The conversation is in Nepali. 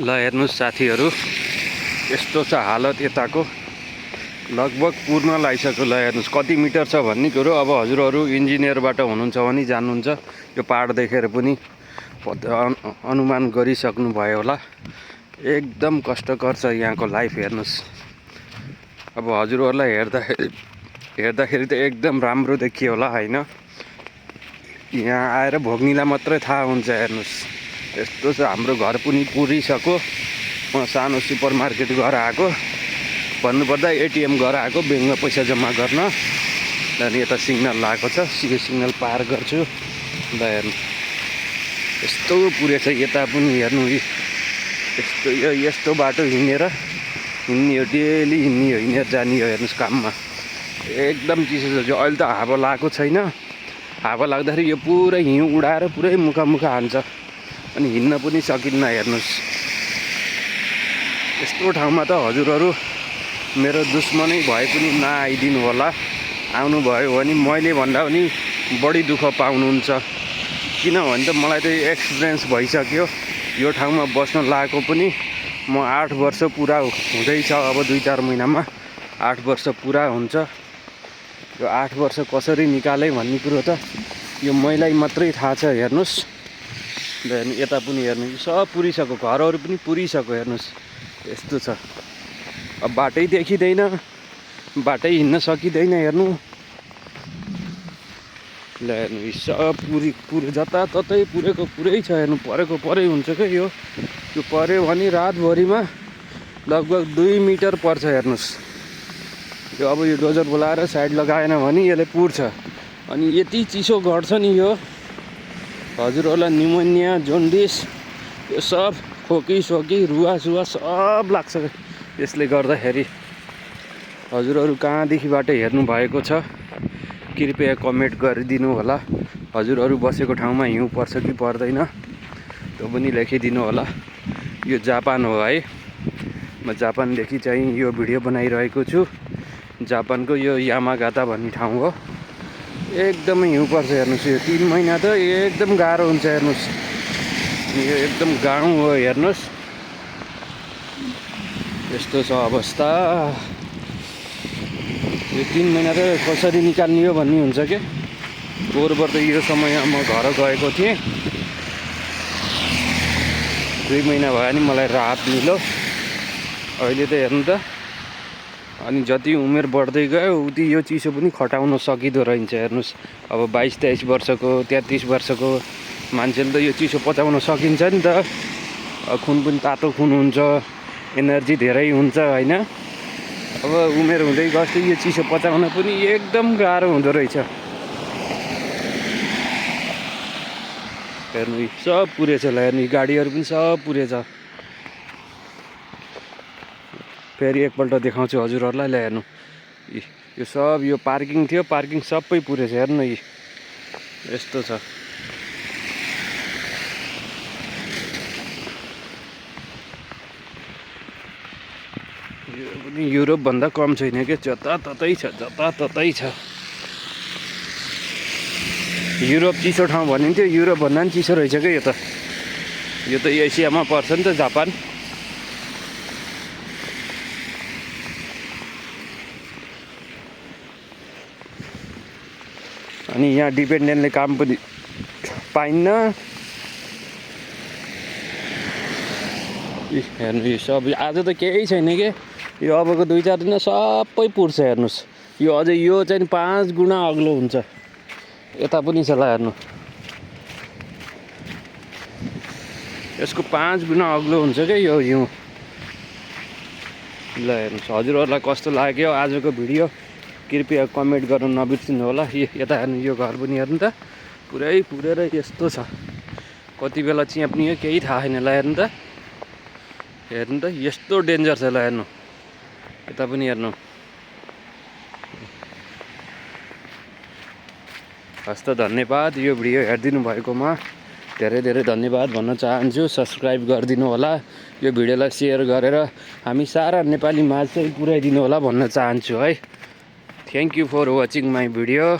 ल हेर्नुस् साथीहरू, यस्तो छ हालत यताको। लगभग पूर्ण लागिसक्यो। ल हेर्नुस् कति मिटर छ भन्ने कुरो अब हजुरहरू इन्जिनियरबाट हुनुहुन्छ भने जान्नुहुन्छ। यो पहाड देखेर पनि अनुमान गरिसक्नु भयो होला। एकदम कष्टकर छ यहाँको लाइफ। हेर्नुस् अब हजुरहरूलाई हेर्दाखेरि त एकदम राम्रो देखियो होला हैन। यहाँ आएर भोग्नेलाई मात्रै थाहा हुन्छ। हेर्नुस् यस्तो छ। हाम्रो घर पनि पुरिसक्यो। म सानो सुपर मार्केट गएर आएको, भन्नुपर्दा एटिएम गएर आएको ब्याङ्कमा पैसा जम्मा गर्न। अनि यता सिग्नल लागेको छ, सिग्नल पार गर्छु। ल हेर्नु यस्तो पुरेछ यता पनि। हेर्नु यस्तो बाटो हिँड्ने हो, डेली हिँडेर जाने हो। हेर्नुहोस् काममा एकदम चिसो छ। अहिले त हावा लागेको छैन। हावा लाग्दाखेरि यो पुरै हिउँ उडाएर पुरै मुखा हान्छ अनि हिँड्न पनि सकिन्न। हेर्नुहोस् यस्तो ठाउँमा त हजुरहरू मेरो दुश्मनै भए पनि नआइदिनु होला। आउनुभयो भने मैले भन्दा पनि बढी दुःख पाउनुहुन्छ। किनभने त मलाई त एक्सपिरियन्स भइसक्यो। यो ठाउँमा बस्न लागेको पनि म 8 वर्ष पुरा हुँदैछ। अब 2-4 महिनामा 8 वर्ष पुरा हुन्छ। यो 8 वर्ष कसरी निकाले भन्ने कुरो त यो मैलाई मात्रै थाहा छ। हेर्नुहोस् हेर्नु यता पनि हेर्नु सब पुरिसक्यो, घरहरू पनि पुरिसक्यो। हेर्नुहोस् यस्तो छ। अब बाटै देखिँदैन, बाटै हिँड्न सकिँदैन। हेर्नु ल हेर्नु सब जताततै पुरेको पुरै छ। हेर्नु परेको परै हुन्छ क्या। यो पऱ्यो भने रातभरिमा लगभग 2 मिटर पर्छ। हेर्नुहोस् यो अब यो डोजर बोलाएर साइड लगाएन भने यसले पुर्छ। अनि यति चिसो गर्छ नि यो हजुरहरूलाई निमोनिया, जोन्डिस यो सब खोकी रुवा सब लाग्छ यसले गर्दाखेरि। हजुरहरू कहाँदेखिबाट हेर्नु भएको छ कृपया कमेन्ट गरिदिनु होला। हजुरहरू बसेको ठाउँमा हिउँ पर्छ कि पर्दैन त्यो पनि लेखिदिनु होला। यो जापान हो है। म जापानदेखि चाहिँ यो भिडियो बनाइरहेको छु। जापानको यो यामागाता भन्ने ठाउँ हो। एकदमै हिउँ पर्छ। हेर्नुहोस् यो 3 महिना त एकदम गाह्रो हुन्छ। हेर्नुहोस् यो एकदम गाउँ हो। हेर्नुहोस् यस्तो छ अवस्था। यो 3 महिना त कसरी निकाल्ने हो भन्ने हुन्छ के। पोहोर त यो समय म घर गएको थिएँ। 2 महिना भयो नि मलाई राहत मिल्यो। अहिले त हेर्नु त अनि जति उमेर बढ्दै गयो उति यो चिसो पनि खटाउन सकिँदो रहेछ। हेर्नुहोस् अब 22-23 वर्षको 33 वर्षको मान्छेले त यो चिसो पचाउन सकिन्छ नि त। खुन पनि तातो खुन हुन्छ, एनर्जी धेरै हुन्छ होइन। अब उमेर हुँदै गएपछि यो चिसो पचाउन पनि एकदम गाह्रो हुँदो रहेछ। हेर्नु सब पुरेछ। ल हेर्नु गाडीहरू पनि सब पुरेछ। फेरि एकपल्ट देखाउँछु हजुरहरूलाई। ल हेर्नु यो सब यो पार्किङ थियो, पार्किङ सबै पुरेछ। हेर्नु यस्तो छ। यो पनि युरोपभन्दा कम छैन क्या। जताततै छ। युरोप चिसो ठाउँ भनिन्थ्यो, युरोपभन्दा पनि चिसो रहेछ क्या यो त एसियामा पर्छ नि त जापान। अनि यहाँ डिपेन्डेन्टले काम पनि पाइन्न। हेर्नु यो सब आज त केही छैन के। यो अबको 2-4 दिन सबै पुर्छ। हेर्नुहोस् यो अझै यो चाहिँ 5 गुणा अग्लो हुन्छ। यता पनि छ। ल हेर्नु यसको 5 गुणा अग्लो हुन्छ क्या यो हिउँ। ल हेर्नुहोस् हजुरहरूलाई कस्तो लाग्यो आजको भिडियो कृपया कमेन्ट गर्न नबिर्सिनु होला। यता हेर्नु यो घर पनि हेर्नु त पुरै पुरेर यस्तो छ। कति बेला च्याप्ने हो केही थाहा छैन। ल हेर्नु त यस्तो डेन्जर छ। ल हेर्नु यता पनि हेर्नु। हस्त धन्यवाद यो भिडियो हेरिदिनु भएकोमा धेरै धन्यवाद भन्न चाहन्छु। सब्सक्राइब गरिदिनु होला। यो भिडियोलाई सेयर गरेर हामी सारा नेपाली माझ चाहिँ पुर्याइदिनु होला भन्न चाहन्छु है। Thank you for watching my video.